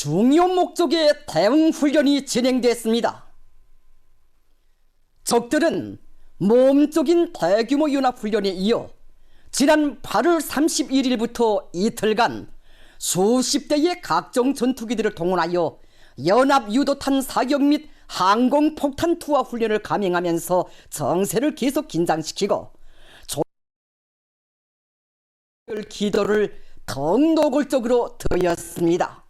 중요 목적의 대응 훈련이 진행됐습니다. 적들은 모험적인 대규모 연합훈련에 이어 지난 8월 31일부터 이틀간 수십 대의 각종 전투기들을 동원하여 연합 유도탄 사격 및 항공폭탄 투하 훈련을 감행하면서 정세를 계속 긴장시키고 기도를 더욱 노골적으로 드렸습니다.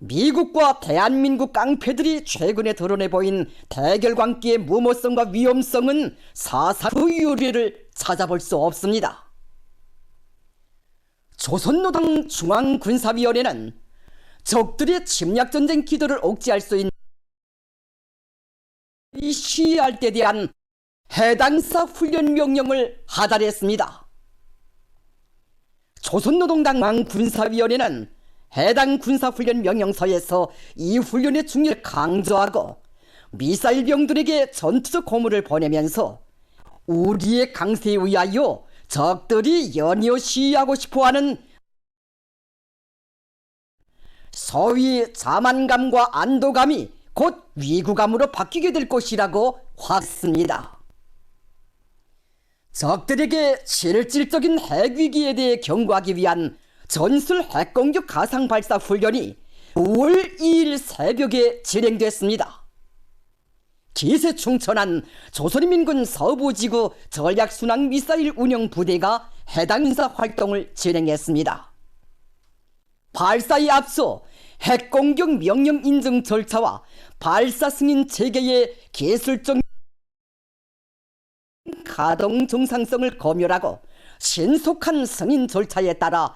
미국과 대한민국 깡패들이 최근에 드러내 보인 대결관계의 무모성과 위험성은 사상 그 유래를 찾아볼 수 없습니다. 조선노동 중앙군사위원회는 적들의 침략전쟁 기도를 억제할 수 있는 시위할 때 대한 해당사 훈련 명령을 하달했습니다. 조선노동당 군사위원회는 해당 군사훈련 명령서에서 이 훈련의 중요를 강조하고 미사일병들에게 전투적 고무를 보내면서 우리의 강세에 의하여 적들이 연이어 시위하고 싶어하는 소위 자만감과 안도감이 곧 위구감으로 바뀌게 될 것이라고 확습니다. 적들에게 실질적인 핵위기에 대해 경고하기 위한 전술 핵공격 가상 발사 훈련이 5월 2일 새벽에 진행됐습니다. 기세충천한 조선인민군 서부지구 전략순항 미사일 운영 부대가 해당 인사 활동을 진행했습니다. 발사에 앞서 핵공격 명령 인증 절차와 발사 승인 체계의 기술적 가동 정상성을 검열하고 신속한 승인 절차에 따라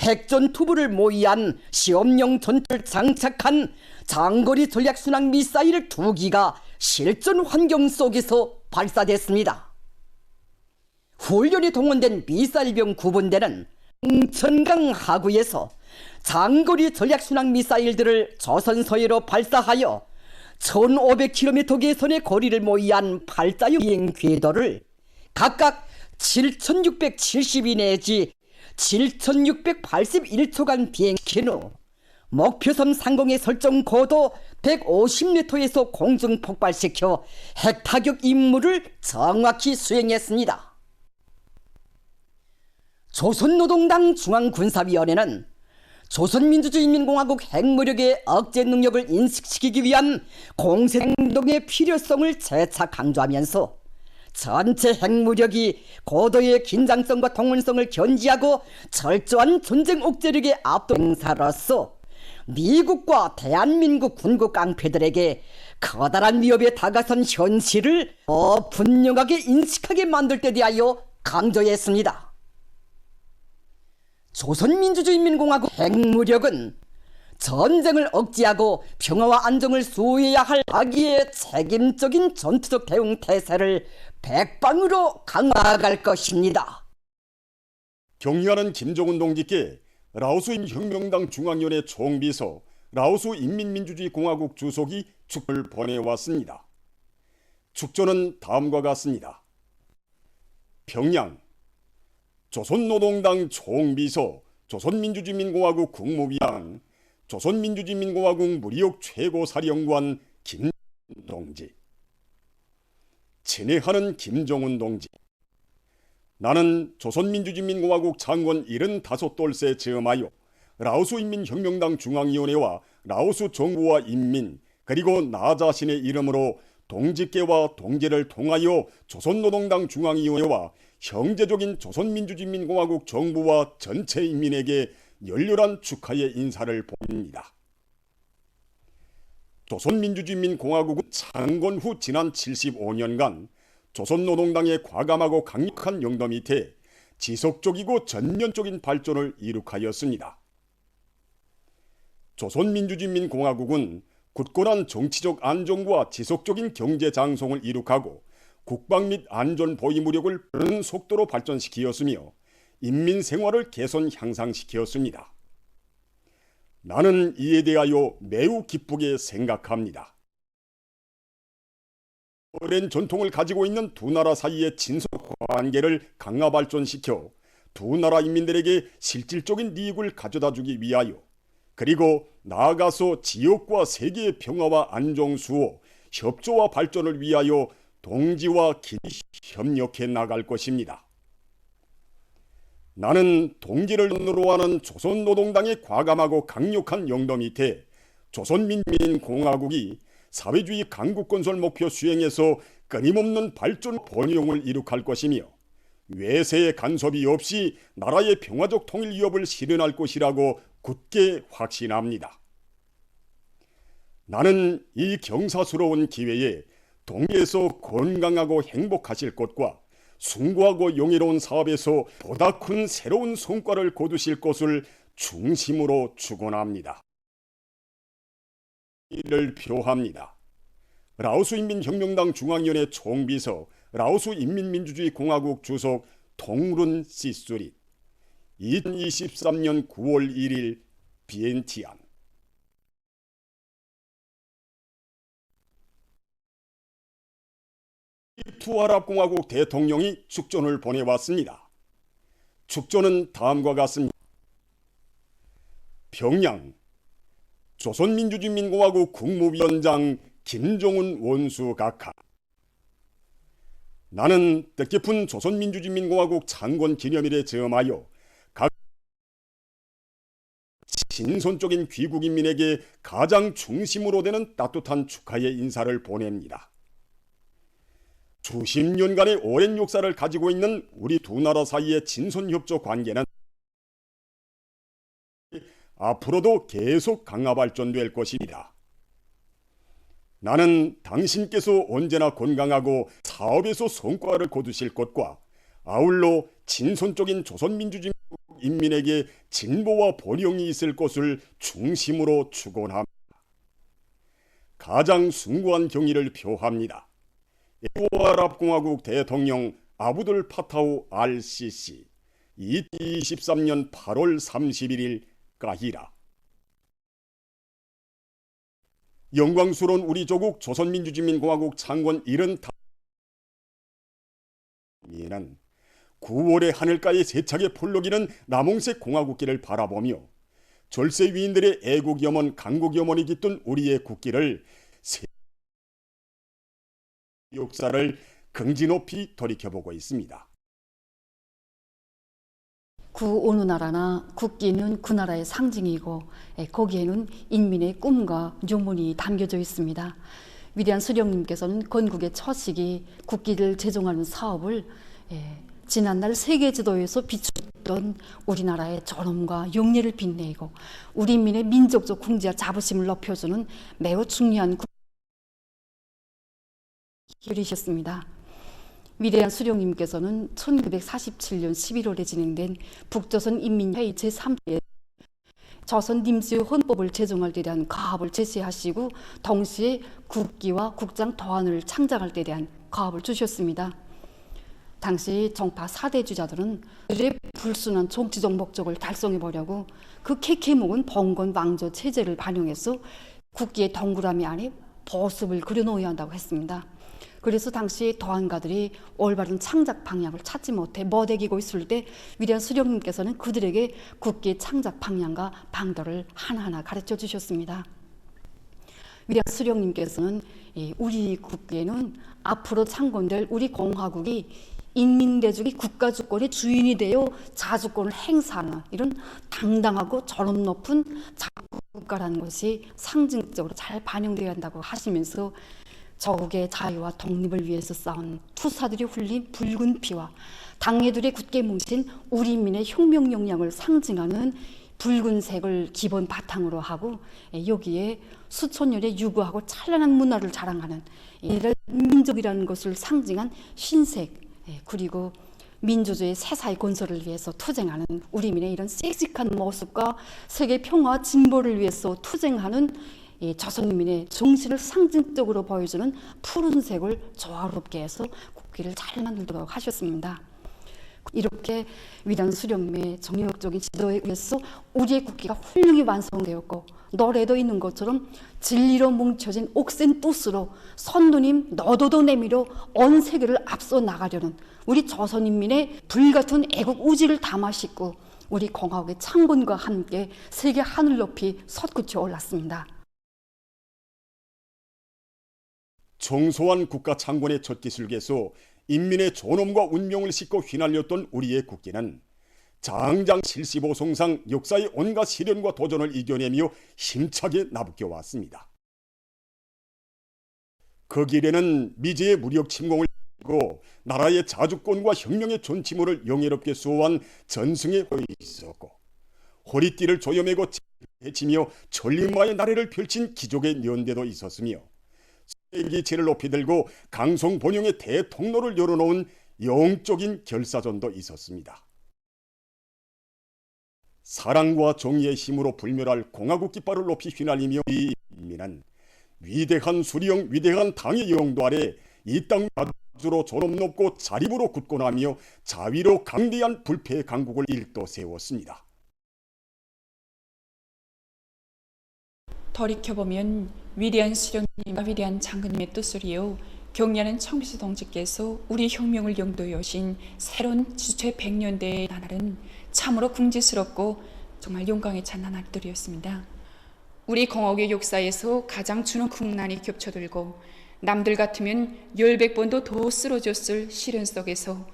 핵전투부를 모의한 시험용 전투를 장착한 장거리 전략순항 미사일 2기가 실전 환경 속에서 발사됐습니다. 훈련이 동원된 미사일병 9분대는 홍천강 하구에서 장거리 전략순항 미사일들을 조선서해로 발사하여 1500km 계선의 거리를 모의한 발사용 비행 궤도를 각각 7672 내지 7681초간 비행시킨 후 목표섬 상공의 설정 고도 150m에서 공중 폭발시켜 핵타격 임무를 정확히 수행했습니다. 조선노동당 중앙군사위원회는 조선민주주의인민공화국 핵무력의 억제 능력을 인식시키기 위한 공세행동의 필요성을 재차 강조하면서 전체 핵무력이 고도의 긴장성과 동원성을 견지하고 철저한 전쟁 억제력의 압도행사로서 미국과 대한민국 군국 깡패들에게 커다란 위협에 다가선 현실을 더 분명하게 인식하게 만들 때 대하여 강조했습니다. 조선민주주의인민공화국 핵무력은 전쟁을 억제하고 평화와 안정을 수호해야 할 자기의 책임적인 전투적 대응 태세를 백방으로 강화할 것입니다. 경의하는 김정은 동지께 라오스인민혁명당 중앙위원회 총비서, 라오스인민민주주의공화국 주석이 축전을 보내왔습니다. 축전은 다음과 같습니다. 평양 조선노동당 총비서, 조선민주주의인민공화국 국무위원, 조선민주주의인민공화국 무력 최고사령관 김동지. 친애하는 김정은 동지, 나는 조선민주주의인민공화국 창건 75돌세 즈음하여 라오스인민혁명당 중앙위원회와 라오스 정부와 인민 그리고 나 자신의 이름으로 동지께와 동지를 통하여 조선노동당 중앙위원회와 형제적인 조선민주주의인민공화국 정부와 전체 인민에게 열렬한 축하의 인사를 보냅니다. 조선민주주의인민공화국은 창건 후 지난 75년간 조선노동당의 과감하고 강력한 영도 밑에 지속적이고 전면적인 발전을 이룩하였습니다. 조선민주주의인민공화국은 굳건한 정치적 안정과 지속적인 경제 장성을 이룩하고 국방 및 안전 보위무력을 빠른 속도로 발전시키었으며 인민 생활을 개선 향상시키었습니다. 나는 이에 대하여 매우 기쁘게 생각합니다. 오랜 전통을 가지고 있는 두 나라 사이의 친석 관계를 강화 발전시켜 두 나라 인민들에게 실질적인 이익을 가져다 주기 위하여 그리고 나아가서 지역과 세계의 평화와 안정 수호, 협조와 발전을 위하여 동지와 긴밀히 협력해 나갈 것입니다. 나는 동지를 논으로 하는 조선노동당의 과감하고 강력한 영도 밑에 조선민민공화국이 사회주의 강국건설 목표 수행에서 끊임없는 발전 번영을 이룩할 것이며 외세의 간섭이 없이 나라의 평화적 통일 위협을 실현할 것이라고 굳게 확신합니다. 나는 이 경사스러운 기회에 동지에서 건강하고 행복하실 것과 숭고하고 용의로운 사업에서 보다 큰 새로운 성과를 거두실 것을 중심으로 축원합니다. 이를 표합니다. 라오스인민혁명당 중앙위원회 총비서, 라오스인민민주주의공화국 주석 통룬 시수릿, 2023년 9월 1일 비엔티안. 투아랍공화국 대통령이 축전을 보내왔습니다. 축전은 다음과 같습니다. 평양 조선민주주의민공화국 국무위원장 김정은 원수 각하. 나는 뜻깊은 조선민주주의민공화국 창건 기념일에 저음하여 각 친선적인 귀국인민에게 가장 중심으로 되는 따뜻한 축하의 인사를 보냅니다. 수십 년간의 오랜 역사를 가지고 있는 우리 두 나라 사이의 친선협조 관계는 앞으로도 계속 강화 발전될 것입니다. 나는 당신께서 언제나 건강하고 사업에서 성과를 거두실 것과 아울러 친선적인 조선민주주의 인민에게 진보와 번영이 있을 것을 중심으로 축원합니다. 가장 숭고한 경의를 표합니다. 에미레이트아랍공화국 대통령 아부들 파타우 al-시시, 2023년 8월 31일 까히라. 영광스러운 우리 조국 조선민주주의민공화국 창건 75년 9월의 하늘가에 세차게 폴록이는 남홍색 공화국기를 바라보며 절세 위인들의 애국 염원, 강국 염원이 깃든 우리의 국기를 역사를 긍지 높이 돌이켜보고 있습니다. 구 어느 나라나 국기는 그 나라의 상징이고 거기에는 인민의 꿈과 유문이 담겨져 있습니다. 위대한 수령님께서는 건국의 처시기 국기를 제정하는 사업을 지난날 세계 지도에서 비추던 우리나라의 존엄과 영예를 빛내고 우리 인민의 민족적 궁지와 자부심을 높여주는 매우 중요한 기울이셨습니다. 위대한 수령님께서는 1947년 11월에 진행된 북조선 인민회의 제3회 조선 님수의 헌법을 제정할 때 대한 가업을 제시하시고 동시에 국기와 국장 도안을 창작할 때 대한 가업을 주셨습니다. 당시 정파 4대 주자들은 그들의 불순한 정치적 목적을 달성해보려고 그 캐캐묵은 봉건 왕조 체제를 반영해서 국기의 동그라미 안에 보습을 그려놓아야 한다고 했습니다. 그래서 당시 도안가들이 올바른 창작 방향을 찾지 못해 머대기고 있을 때 위대한 수령님께서는 그들에게 국기의 창작 방향과 방도를 하나하나 가르쳐 주셨습니다. 위대한 수령님께서는 우리 국기에는 앞으로 창건될 우리 공화국이 인민대중이 국가주권의 주인이 되어 자주권을 행사하는 이런 당당하고 존엄 높은 자국가라는 것이 상징적으로 잘 반영되어야 한다고 하시면서 저국의 자유와 독립을 위해서 싸운 투사들이 흘린 붉은 피와 당해들이 굳게 뭉친 우리 인민의 혁명 역량을 상징하는 붉은색을 기본 바탕으로 하고 여기에 수천 년의 유구하고 찬란한 문화를 자랑하는 이런 민족이라는 것을 상징한 흰색 그리고 민주주의 새사의 건설을 위해서 투쟁하는 우리 민의 이런 씩씩한 모습과 세계 평화와 진보를 위해서 투쟁하는 조선민의 정신을 상징적으로 보여주는 푸른색을 조화롭게 해서 국기를 잘 만들도록 하셨습니다. 이렇게 위대한 수령님의 정력적인 지도에 의해서 우리의 국기가 훌륭히 완성되었고 노래도 있는 것처럼 진리로 뭉쳐진 옥센 뜻으로 선누님 너도도 내밀어 온 세계를 앞서 나가려는 우리 조선인민의 불같은 애국 의지를 담아 싣고 우리 공화국의 창군과 함께 세계 하늘 높이 솟구쳐 올랐습니다. 청소한 국가 창군의 첫 기술계에서 인민의 존엄과 운명을 싣고 휘날렸던 우리의 국기는 장장 75성상 역사의 온갖 시련과 도전을 이겨내며 힘차게 나부겨 왔습니다. 그 길에는 미제의 무력 침공을 이기고 나라의 자주권과 혁명의 존치물을 영예롭게 수호한 전승의 호에 있었고, 허리띠를 조여매고 해치며 전림마의 나래를 펼친 기족의 연대도 있었으며, 기체를 높이 들고 강성 본영의 대통로를 열어놓은 영적인 결사전도 있었습니다. 사랑과 정의의 힘으로 불멸할 공화국 깃발을 높이 휘날리며 이 인민은 위대한 수령, 위대한 당의 영도 아래 이 땅 자주로 존엄 높고 자립으로 굳건하며 자위로 강대한 불패의 강국을 일도 세웠습니다. 돌이켜보면 위대한 수령님과 위대한 장군님의 뜻으리요, 경리하는 청비서 동지께서 우리 혁명을 영도해 오신 새로운 주체 100년대의 나날은 참으로 궁지스럽고 정말 영광에 찬 나날들이었습니다. 우리 공화국의 역사에서 가장 주는 국난이 겹쳐들고 남들 같으면 10~100번도 더 쓰러졌을 시련 속에서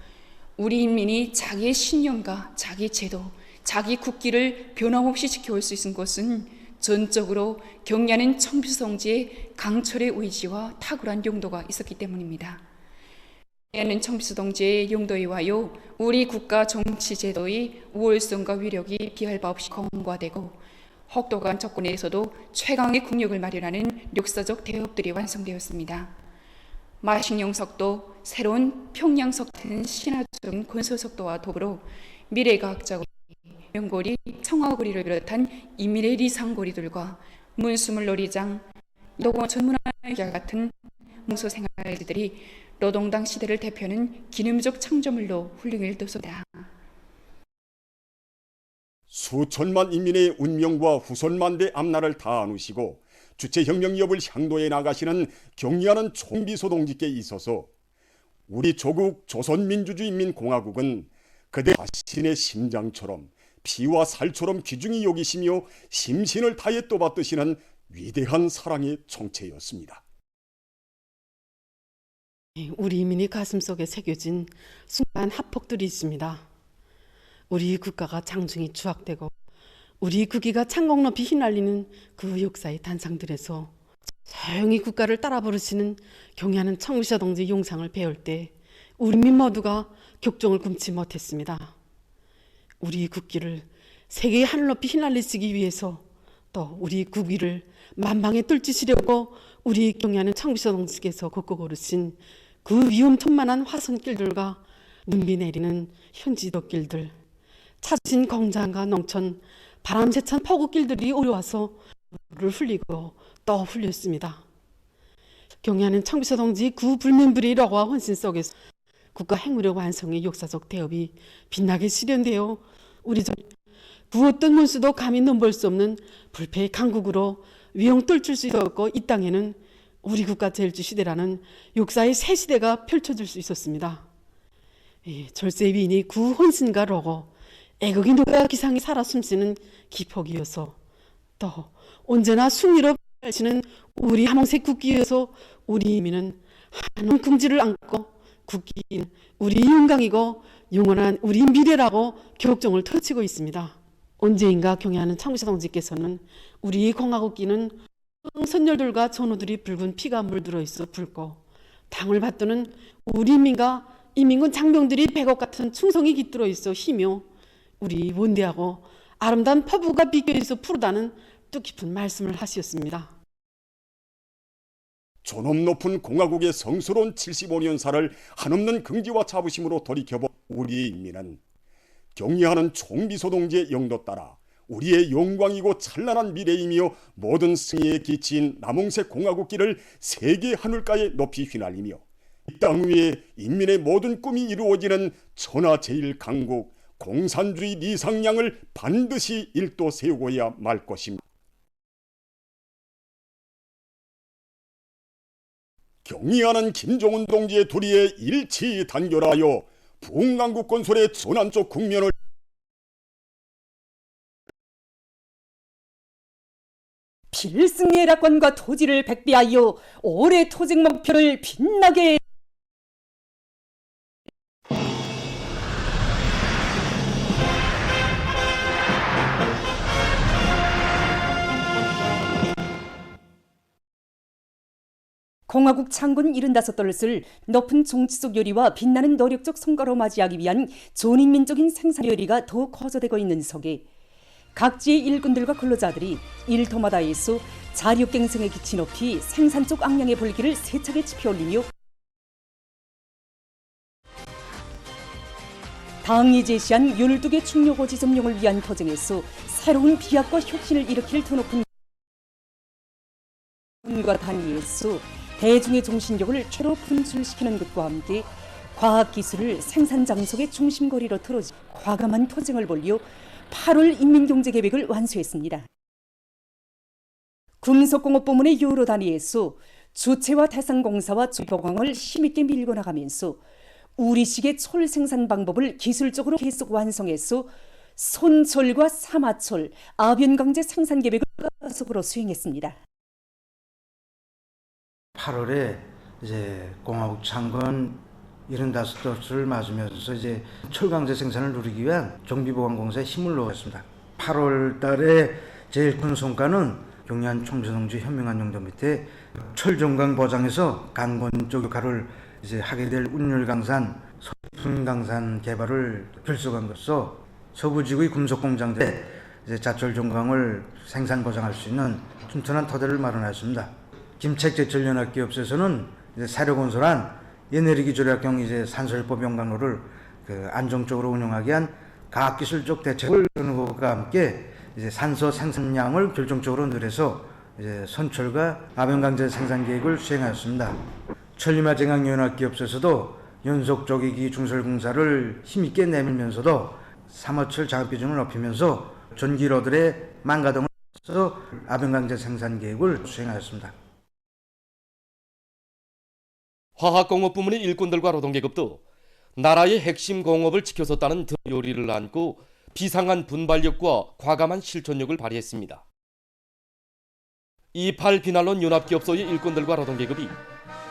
우리 인민이 자기의 신념과 자기 제도, 자기 국기를 변함없이 지켜올 수 있는 것은 전적으로 경리하는 청비서 동지의 강철의 의지와 탁월한 용도가 있었기 때문입니다. 경리하는 청비서 동지의 용도에 와요, 우리 국가 정치 제도의 우월성과 위력이 비할 바 없이 검과되고 혹독한 조건에서도 최강의 국력을 마련하는 역사적 대업들이 완성되었습니다. 마식령석도 새로운 평양석 같은 신화적인 건설석도와 더불어 미래과학자고 명고리, 청화고리를 비롯한 인민의 리상고리들과 문수물놀이장, 노공 전문화기와 같은 뭉소생활들이 노동당 시대를 대표하는 기념적 창조물로 훌륭히 떴습니다. 수천만 인민의 운명과 후손만대 앞날을 다 안으시고 주체혁명 위협을 향도해 나가시는 경리하는 총비서 동지께 있어서 우리 조국 조선민주주의인민공화국은 그대 자신의 심장처럼 피와 살처럼 귀중히 여기시며 심신을 다해 떠받드시는 위대한 사랑의 총체였습니다. 우리 인민의 가슴속에 새겨진 숭고한 합폭들이 있습니다. 우리 국가가 장중히 추악되고 우리 국기가 창공 높이 휘날리는 그 역사의 단상들에서 조용히 국가를 따라 부르시는 경의하는 청비서 동지 용상을 배울 때 우리 민 모두가 격종을 금치 못했습니다. 우리 국기를 세계의 하늘 높이 휘날리시기 위해서 또 우리 국위를 만방에 뚫으시려고 우리 경의하는 청비서 동지께서 걷고 걸으신 그 위험천만한 화선길들과 눈비 내리는 현지도길들, 찾으신 공장과 농촌, 바람세찬 포구길들이 오려와서 물을 흘리고 또 흘렸습니다. 경의하는 청비서 동지 그 불면불의 러와 헌신 속에서 국가 행무력 완성의 역사적 대업이 빛나게 실현되어 우리 그 어떤 문수도 감히 넘볼 수 없는 불패의 강국으로 위용 떨칠 수 있었고, 이 땅에는 우리 국가 제일주 시대라는 역사의 새 시대가 펼쳐질 수 있었습니다. 절세의 위인이 그 헌신과 러고 애국의 노래와 기상이 살아 숨쉬는 기폭이어서 또 언제나 숭위로 펼치는 우리 하몽색 국기여서 우리 인민은 한원 긍지를 안고 국기인 우리 영광이고 영원한 우리 미래라고 격정을 터치고 있습니다. 언제인가 경의하는 청비서 동지께서는 우리 공화국기는 선열들과 전우들이 붉은 피가 물들어 있어 붉고 당을 받드는 우리 인민과 인민군 장병들이 백억 같은 충성이 깃들어 있어 희며 우리 원대하고 아름다운 포부가 비껴 있어 푸르다는 뜻깊은 말씀을 하셨습니다. 존엄 높은 공화국의 성스러운 75년사를 한없는 긍지와 자부심으로 돌이켜본 우리 인민은 경리하는 총비서 동지의 영도 따라 우리의 영광이고 찬란한 미래이며 모든 승리에 기치인 남홍색 공화국기를 세계 하늘가에 높이 휘날리며 이 땅 위에 인민의 모든 꿈이 이루어지는 천하 제일강국 공산주의 리상량을 반드시 일도 세우고야 말 것입니다. 경의하는 김정은 동지의 도리에 일치 단결하여 부흥강국 건설의 전환적 국면을 필승의 낙관과 토지를 백비하여 올해 토직 목표를 빛나게 공화국 창군 75돌을 높은 정치적 요리와 빛나는 노력적 성과로 맞이하기 위한 전인민족인 생산 요리가 더욱 거저되고 있는 속에 각지의 일꾼들과 근로자들이 일터마다에서 자력갱생의 기치 높이 생산 쪽 악량의 불길을 세차게 지펴올리며 당이 제시한 12개 충료고 지점령을 위한 도정에서 새로운 비약과 혁신을 일으킬 더 높은 과 단위에서 대중의 정신력을 최로 분출시키는 것과 함께 과학기술을 생산 장속의 중심거리로 틀어지 과감한 토쟁을 벌여 8월 인민경제계획을 완수했습니다. 금속공업부문의 여러 단위에서 주체와 대상공사와 주보강을 힘있게 밀고 나가면서 우리식의 철 생산 방법을 기술적으로 계속 완성해서 손철과 사마철, 아변강제 생산 계획을 가속으로 수행했습니다. 8월에 이제 공화국 창건 75돌을 맞으면서 이제 철강제 생산을 누리기 위한 정비보강공사에 힘을 넣었습니다. 8월 달에 제일 큰 성과는 경리안 총재동지 현명한 용도 밑에 철종강 보장에서 강건 쪽 역할을 이제 하게 될 운율강산, 서풍강산 개발을 결속한 것으로 서부지구의 금속공장들에 이제 자철종강을 생산 보장할 수 있는 튼튼한 토대를 마련하였습니다. 김책제철연합기업에서는 이제 사료 건설한 에너지 절약형 이제 산소열법 연강로를 안정적으로 운영하기 위한 과학기술적 대책을 하는 것과 함께 이제 산소 생산량을 결정적으로 늘려서 이제 선철과 아변강제 생산 계획을 수행하였습니다. 천리마쟁항연합기업에서도 연속적이기 중설공사를 힘있게 내밀면서도 사마철 작업 비중을 높이면서 전기로들의 망가동을 해서 아변강제 생산 계획을 수행하였습니다. 화학공업 부문의 일꾼들과 노동계급도 나라의 핵심 공업을 지켜섰다는 등 요리를 안고 비상한 분발력과 과감한 실천력을 발휘했습니다. 28 비난론 연합기업소의 일꾼들과 노동계급이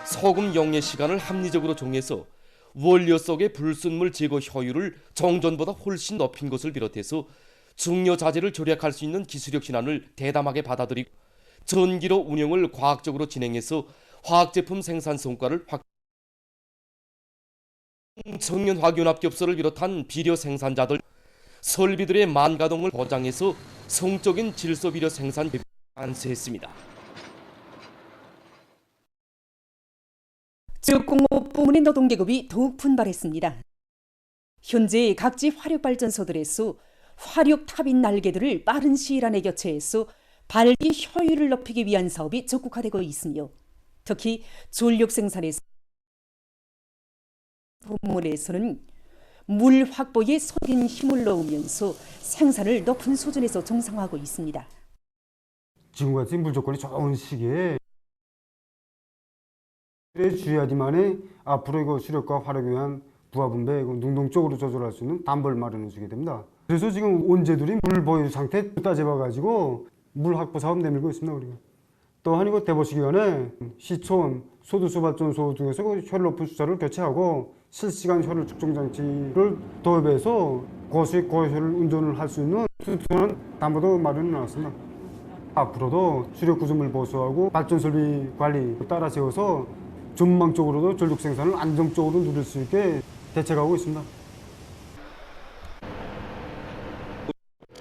소금 용례 시간을 합리적으로 정해서 원료 속의 불순물 제거 효율을 정전보다 훨씬 높인 것을 비롯해서 중요 자재를 절약할 수 있는 기술력 신안을 대담하게 받아들이고 전기로 운영을 과학적으로 진행해서 화학제품 생산 성과를 청년화학연합기업소를 비롯한 비료 생산자들, 설비들의 만가동을 보장해서 성적인 질소 비료 생산 계획을 완수했습니다. 지역공업 부문의 노동계급이 더욱 분발했습니다. 현재 각지 화력발전소들에서 화력 타빈 날개들을 빠른 시일 안에 교체해서 발기 효율을 높이기 위한 사업이 적극화되고 있으며 특히 전력 생산에서 부문에서는 물 확보에 쏟은 힘을 넣으면서 생산을 높은 수준에서 정상화하고 있습니다. 지금같이 물 조건이 좋은 시기에 주의하지만에 앞으로 이거 수력과 화력에 의한 부하 분배 능동적으로 조절할 수 있는 담보를 마련해 주게 됩니다. 그래서 지금 온제들이 물 보유 상태 따져봐 가지고 물 확보 사업 내밀고 있습니다. 우리가. 또한 이거 대보시기간에 시촌, 소두수발전소 중에서 효율 높은 수자를 교체하고 실시간 효율 측정 장치를 도입해서 고수익 고효율 운전을 할 수 있는 튼튼한 담보도 마련해 놨습니다. 앞으로도 주력 구조물 보수하고 발전 설비 관리 따라 세워서 전망적으로도 전력 생산을 안정적으로 누릴 수 있게 대책하고 있습니다.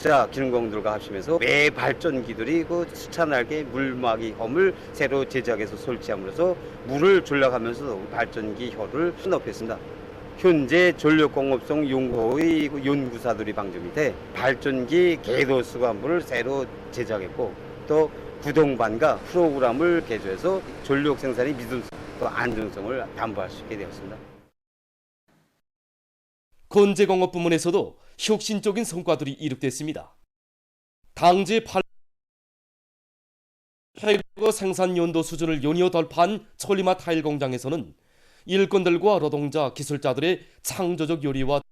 자, 기능공들과 합치면서 매 발전기들이 그 수차 날개 물막이 홈을 새로 제작해서 설치함으로써 물을 절약하면서 발전기 효율을 높였습니다. 현재 전력공업성 연구의 연구사들이 방조 밑에 발전기 궤도 수관부를 새로 제작했고 또 구동반과 프로그램을 개조해서 전력 생산의 믿음성 또 안정성을 담보할 수 있게 되었습니다. 건재공업 부문에서도 혁신적인 성과들이 이룩됐습니다. 당제 8회 생산 연도 수준을 연이어 돌파한 천리마 타일 공장에서는 일꾼들과 노동자, 기술자들의 창조적 요리와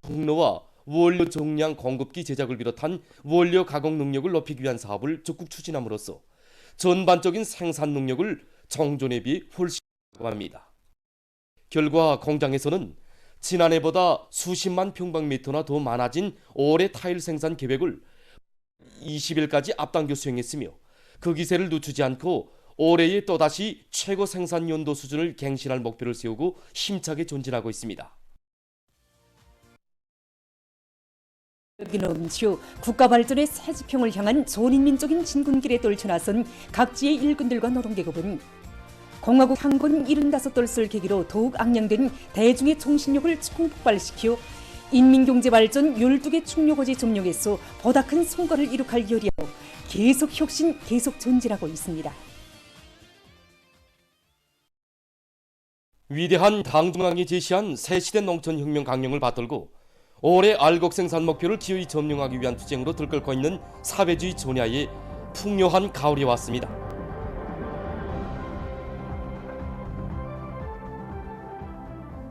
풍로와 원료 정량 공급기 제작을 비롯한 원료 가공 능력을 높이기 위한 사업을 적극 추진함으로써 전반적인 생산 능력을 정존에 비해 훨씬 합니다. 결과 공장에서는 지난해보다 수십만 평방미터나 더 많아진 올해 타일 생산 계획을 20일까지 앞당겨 수행했으며 그 기세를 늦추지 않고 올해에 또다시 최고 생산 연도 수준을 갱신할 목표를 세우고 힘차게 전진하고 있습니다. 넘치어 국가 발전의 새 지평을 향한 존인민족인 진군길에 떨쳐나선 각지의 일꾼들과 노동계급은 공화국 창건 75돌을 계기로 더욱 악량된 대중의 정신력을 총폭발시켜 인민경제 발전 12개 충력어지 점령에서 보다 큰 성과를 이룩할 열의하고 계속 혁신, 계속 전진하고 있습니다. 위대한 당중앙이 제시한 새시대 농촌혁명 강령을 받들고 올해 알곡 생산 목표를 기어이 점령하기 위한 투쟁으로 들끓고 있는 사회주의 전야의 풍요한 가을이 왔습니다.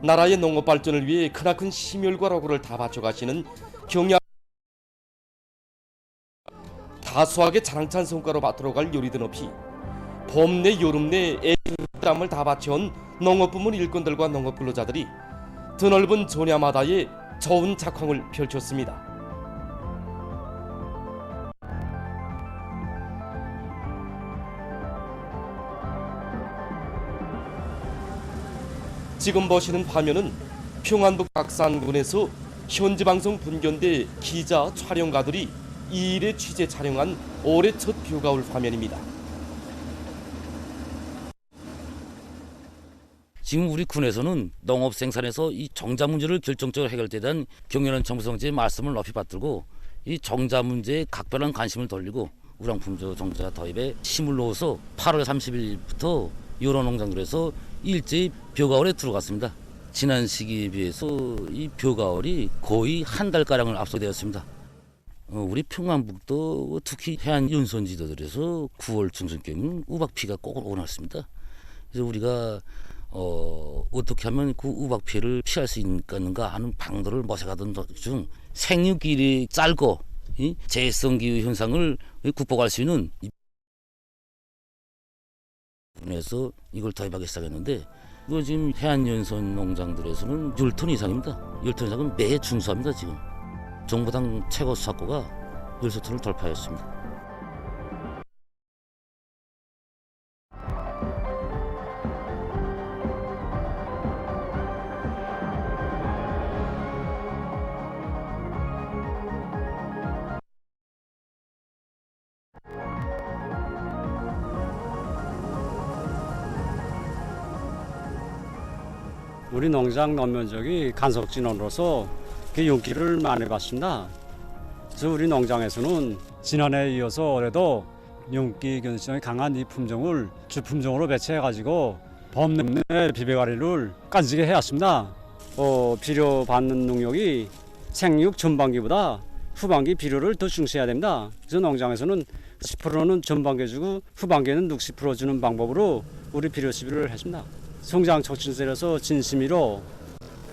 나라의 농업 발전을 위해 크나큰 심혈과 노고를 다 바쳐가시는 경야 다수하게 자랑찬 성과로 바틀어갈 요리든 없이 봄 내 여름 내 애땀을 다 바쳐온 농업부문 일꾼들과 농업 근로자들이 드넓은 전야마다의 좋은 작황을 펼쳤습니다. 지금 보시는 화면은 평안북 박산군에서 현지방송 분견대 기자 촬영가들이 이 일에 취재 촬영한 올해 첫 뷰가 올 화면입니다. 지금 우리 군에서는 농업 생산에서 이 정자 문제를 결정적으로 해결되에 대한 경연한 정부성지의 말씀을 높이 받들고 이 정자 문제에 각별한 관심을 돌리고 우량품종 정자 도입에 힘을 넣어서 8월 30일부터 여러 농장들에서 일제히 벼가을에 들어갔습니다. 지난 시기에 비해서 이 벼가을이 거의 한 달가량을 앞서되었습니다. 우리 평안북도 특히 해안 연선 지도들에서 9월 중순경은 우박피가 꼭 오고 났습니다. 그래서 우리가 어떻게 하면 그 우박 피해를 피할 수 있는가 하는 방도를 모색하던 중 생육길이 짧고 재해성기후 현상을 극복할 수 있는 그래서 이걸 도입하기 시작했는데 이거 지금 해안연선 농장들에서는 10톤 이상입니다. 10톤 이상은 매 준수합니다. 지금 정부당 최고 수확고가 13톤을 돌파했습니다. 우리 농장 논면적이 간석진원으로서 그 용기를 많이 받습니다. 그래서 우리 농장에서는 지난해에 이어서 올해도 윤기 견성이 강한 이 품종을 주품종으로 배치해가지고 봄 내내 비배가리를 까지게 해왔습니다. 비료 받는 능력이 생육 전반기보다 후반기 비료를 더 중시해야 됩니다. 그래서 농장에서는 10%는 전반기에 주고 후반기에는 60% 주는 방법으로 우리 비료 시비를 했습니다. 성장 촉진제로서 진심이로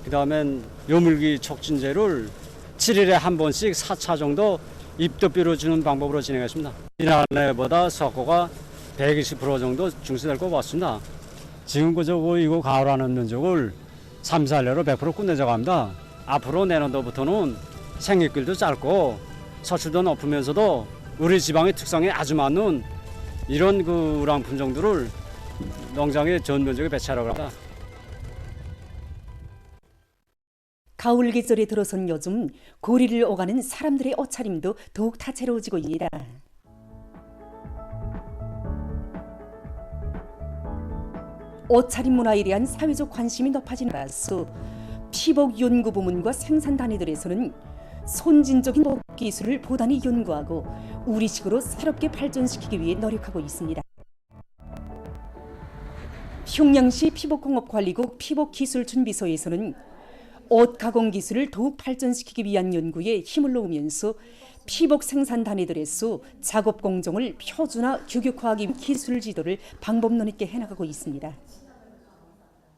그다음엔 요물기 촉진제를 7일에 한 번씩 4차 정도 입도비로 주는 방법으로 진행했습니다. 지난해보다 수확고가 120% 정도 중시될 것 같습니다. 지금 이거 가을하는 면적을 3, 4년으로 100% 끝내자고 합니다. 앞으로 내년도부터는 생육길도 짧고 서출도 높으면서도 우리 지방의 특성에 아주 맞는 이런 그 우량 품종들을 농장의 전 면적에 배치하라고 합니다. 가을 계절에 들어선 요즘 거리를 오가는 사람들의 옷차림도 더욱 다채로워지고 있습니다. 옷차림 문화에 대한 사회적 관심이 높아지는 따라서 피복 연구 부문과 생산 단위들에서는 선진적인 복 기술을 보단히 연구하고 우리식으로 새롭게 발전시키기 위해 노력하고 있습니다. 평양시 피복공업관리국 피복기술준비소에서는 옷 가공 기술을 더욱 발전시키기 위한 연구에 힘을 놓으면서 피복 생산 단위들에서 작업 공정을 표준화 규격화하기 위한 기술 지도를 방법론 있게 해나가고 있습니다.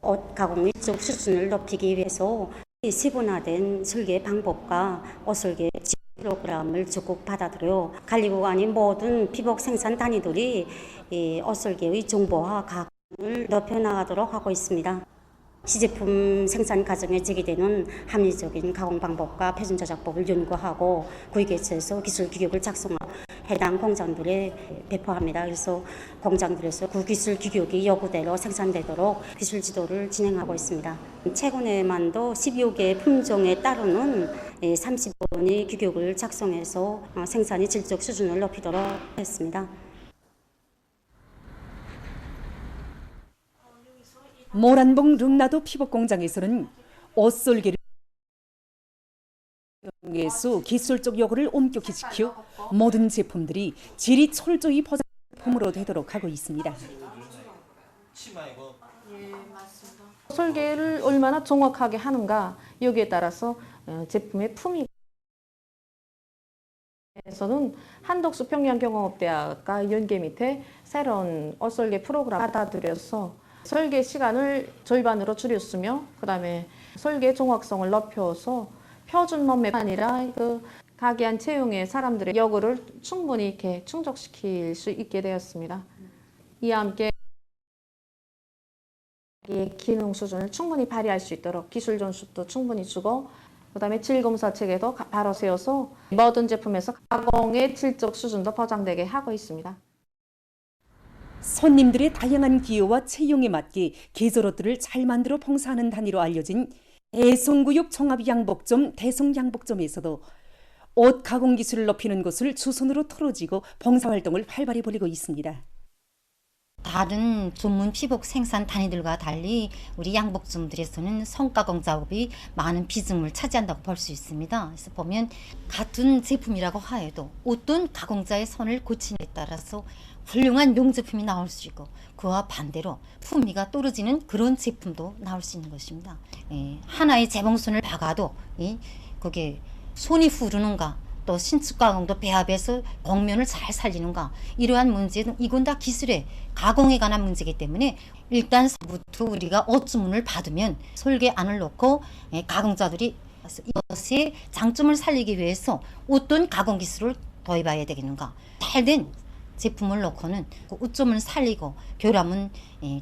옷 가공 밀접 수준을 높이기 위해서 세분화된 설계 방법과 옷설계 프로그램을 적극 받아들여 관리국 아닌 모든 피복 생산 단위들이 이 옷설계의 정보화 가공을 높여나가도록 하고 있습니다. 시제품 생산 과정에 제기되는 합리적인 가공 방법과 표준 제작법을 연구하고 구의계처에서 기술 규격을 작성하고 해당 공장들에 배포합니다. 그래서 공장들에서 그 기술 규격이 요구대로 생산되도록 기술 지도를 진행하고 있습니다. 최근에만도 12여 개의 품종에 따르는 30번의 규격을 작성해서 생산의 질적 수준을 높이도록 했습니다. 모란봉 릉나도 피복공장에서는 옷설계를 에서 기술적 요구를 엄격히 지켜 모든 제품들이 질이 철저히 보장 제품으로 되도록 하고 있습니다. 설계를 얼마나 정확하게 하는가 여기에 따라서 제품의 품위 에서는 한덕수 평양경영업대학과 연계 밑에 새로운 옷설계 프로그램 받아들여서 설계 시간을 절반으로 줄였으며 그다음에 설계 정확성을 높여서 표준법만 아니라 그 각이한 채용의 사람들의 요구를 충분히 이렇게 충족시킬 수 있게 되었습니다. 이와 함께 기능 수준을 충분히 발휘할 수 있도록 기술 전수도 충분히 주고 그다음에 질검사 체계도 바로 세워서 모든 제품에서 가공의 질적 수준도 보장되게 하고 있습니다. 손님들의 다양한 기호와 체형에 맞게 계절옷들을 잘 만들어 봉사하는 단위로 알려진 대성구역 종합양복점 대성양복점에서도 옷 가공 기술을 높이는 것을 주선으로 털어지고 봉사활동을 활발히 벌이고 있습니다. 다른 전문 피복 생산 단위들과 달리 우리 양복점들에서는 성가공 작업이 많은 비중을 차지한다고 볼 수 있습니다. 그래서 보면 같은 제품이라고 하여도 어떤 가공자의 손을 고치냐에 따라서 훌륭한 명제품이 나올 수 있고 그와 반대로 품위가 떨어지는 그런 제품도 나올 수 있는 것입니다. 하나의 재봉선을 박아도 그게 손이 흐르는가 또 신축 가공도 배합해서 곡면을 잘 살리는가 이러한 문제는 이건 다 기술의 가공에 관한 문제이기 때문에 일단 부터 우리가 옷 주문을 받으면 설계안을 놓고 가공자들이 이것의 장점을 살리기 위해서 어떤 가공 기술을 도입해야 되겠는가 잘된 제품을 놓고는 그 옷점을 살리고 결함은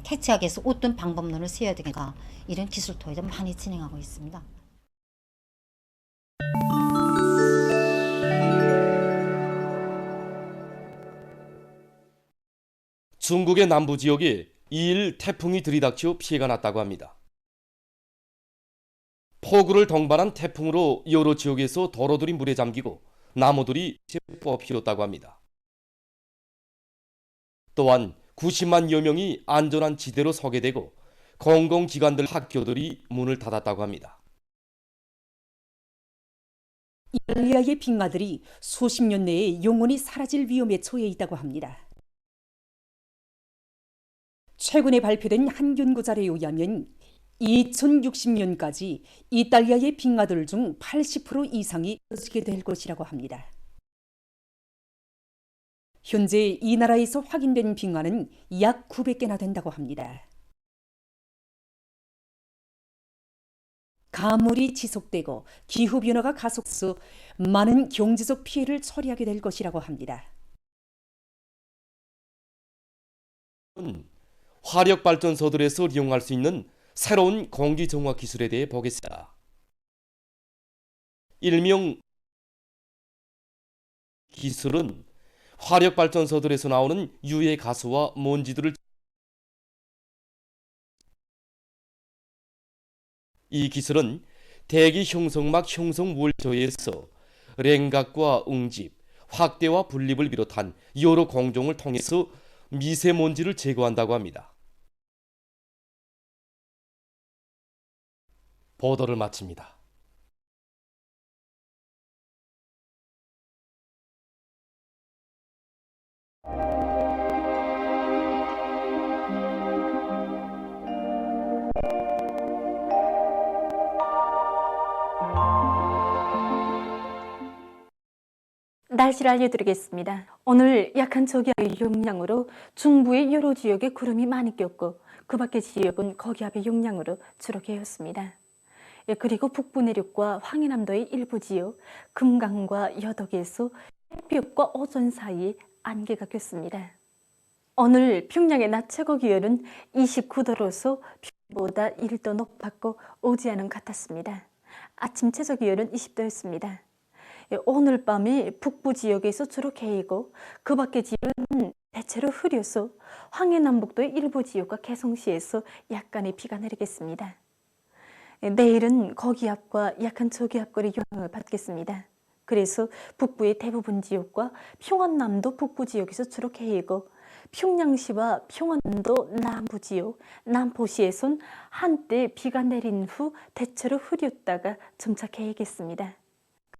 캐치하기 위해서 어떤 방법론을 세워야 되는가 이런 기술 도입을 많이 진행하고 있습니다. 중국의 남부 지역에 2일 태풍이 들이닥쳐 피해가 났다고 합니다. 폭우를 동반한 태풍으로 여러 지역에서 도로들이 물에 잠기고 나무들이 뽑히었다고 합니다. 또한 90만여 명이 안전한 지대로 서게 되고 공공기관들 학교들이 문을 닫았다고 합니다. 이탈리아의 빙하들이 수십 년 내에 영원히 사라질 위험에 처해 있다고 합니다. 최근에 발표된 한 연구 자료에 의하면 2060년까지 이탈리아의 빙하들 중 80% 이상이 없어지게 될 것이라고 합니다. 현재 이 나라에서 확인된 빙하는 약 900개나 된다고 합니다. 가물이 지속되고 기후변화가 가속해서 많은 경제적 피해를 초래하게 될 것이라고 합니다. 화력발전소들에서 이용할 수 있는 새로운 공기정화 기술에 대해 보겠습니다. 일명 기술은 화력발전소들에서 나오는 유해 가스와 먼지들을 이 기술은 대기 형성막 형성 월조에서 냉각과 응집, 확대와 분립을 비롯한 여러 공정을 통해서 미세먼지를 제거한다고 합니다. 보도를 마칩니다. 날씨를 알려드리겠습니다. 오늘 약한 저기압의 영향으로 중부의 여러 지역에 구름이 많이 꼈고 그 밖의 지역은 거기압의 영향으로 주로 개었습니다. 그리고 북부 내륙과 황해남도의 일부 지역, 금강과 여덕에서 햇볕과 오존 사이에 안개가 꼈습니다. 오늘 평양의 낮 최고 기온은 29도로서 평일보다 1도 높았고 오지 않은 같았습니다. 아침 최저 기온은 20도였습니다. 오늘 밤에 북부 지역에서 주로 개이고 그 밖의 지역은 대체로 흐려서 황해남북도의 일부 지역과 개성시에서 약간의 비가 내리겠습니다. 내일은 고기압과 약한 저기압골의 영향을 받겠습니다. 그래서 북부의 대부분 지역과 평안남도 북부 지역에서 주로 개이고 평양시와 평안도 남부 지역, 남포시에선 한때 비가 내린 후 대체로 흐렸다가 점차 개이겠습니다.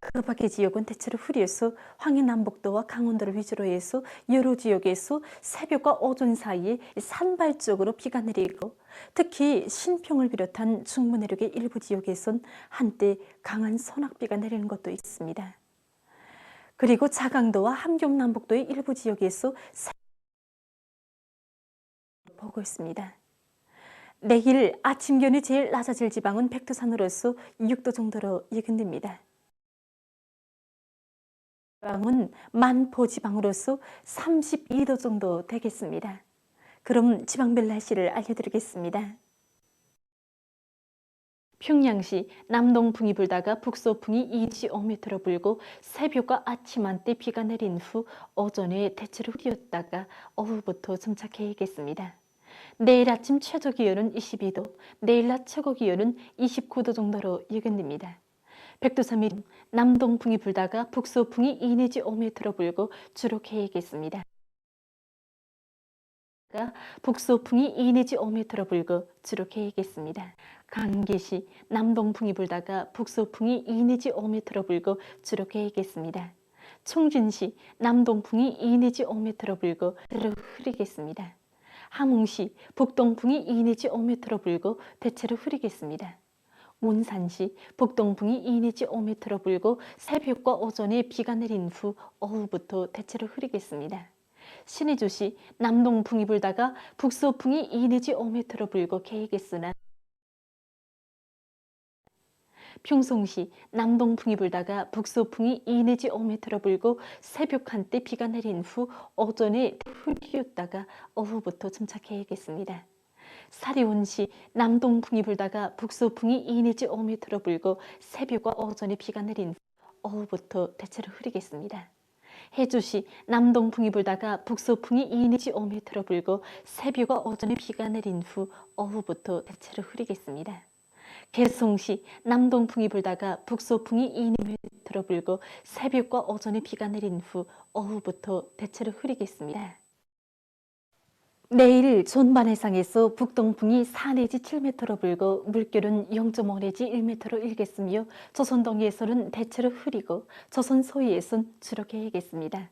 그 밖의 지역은 대체로 흐려서 황해남북도와 강원도를 위주로 해서 여러 지역에서 새벽과 오전 사이에 산발적으로 비가 내리고 특히 신평을 비롯한 중부 내륙의 일부 지역에선 한때 강한 소낙비가 내리는 것도 있습니다. 그리고 자강도와 함경남북도의 일부 지역에서 보고 있습니다. 내일 아침 기온이 제일 낮아질 지방은 백두산으로서 6도 정도로 예견됩니다. 지방은 만포 지방으로서 32도 정도 되겠습니다. 그럼 지방별 날씨를 알려드리겠습니다. 평양시 남동풍이 불다가 북서풍이 25m로 불고 새벽과 아침 한때 비가 내린 후 오전에 대체로 흐렸다가 오후부터 점차 개이겠습니다. 내일 아침 최저 기온은 22도, 내일 낮 최고 기온은 29도 정도로 예견됩니다. 백두산이 남동풍이 불다가 북서풍이 2 내지 5m로 불고 주로 개이겠습니다. 북서풍이 2 내지 5m로 불고 주로 개이겠습니다. 강계시 남동풍이 불다가 북서풍이 2 내지 5m로 불고 주로 개이겠습니다. 청진시 남동풍이 2 내지 5m로 불고 주로 흐리겠습니다. 함흥시 북동풍이 2 내지 5m로 불고 대체로 흐리겠습니다. 몬산시 북동풍이 2 내지 5m로 불고 새벽과 오전에 비가 내린 후 오후부터 대체로 흐리겠습니다. 신의주시 남동풍이 불다가 북서풍이 2 내지 5m로 불고 개이겠으나 평송시 남동풍이 불다가 북서풍이 2 내지 5m로 불고 새벽 한때 비가 내린 후 오전에 흐렸다가 오후부터 점차 개이겠습니다. 사리온시 남동풍이 불다가 북서풍이 2 내지 5m로 불고 새벽과 오전에 비가 내린 후 오후부터 대체로 흐리겠습니다. 해주시 남동풍이 불다가 북서풍이 2 내지 5m로 불고 새벽과 오전에 비가 내린 후 오후부터 대체로 흐리겠습니다. 개성시 남동풍이 불다가 북서풍이 2 내지로 불고 새벽과 오전에 비가 내린 후 오후부터 대체로 흐리겠습니다. 내일 존반해상에서 북동풍이 4 내지 7m로 불고 물결은 0.5 내지 1m로 일겠으며 조선동해에서는 대체로 흐리고 조선 서해에선 주로 개이겠습니다.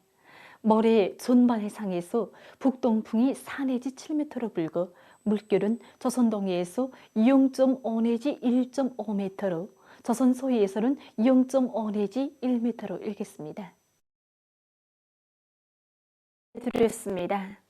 모레 존반해상에서 북동풍이 4 내지 7m로 불고 물결은 조선 동해에서 0.5 내지 1.5m로 조선 서해에서는 0.5 내지 1m로 일겠습니다. 드렸습니다.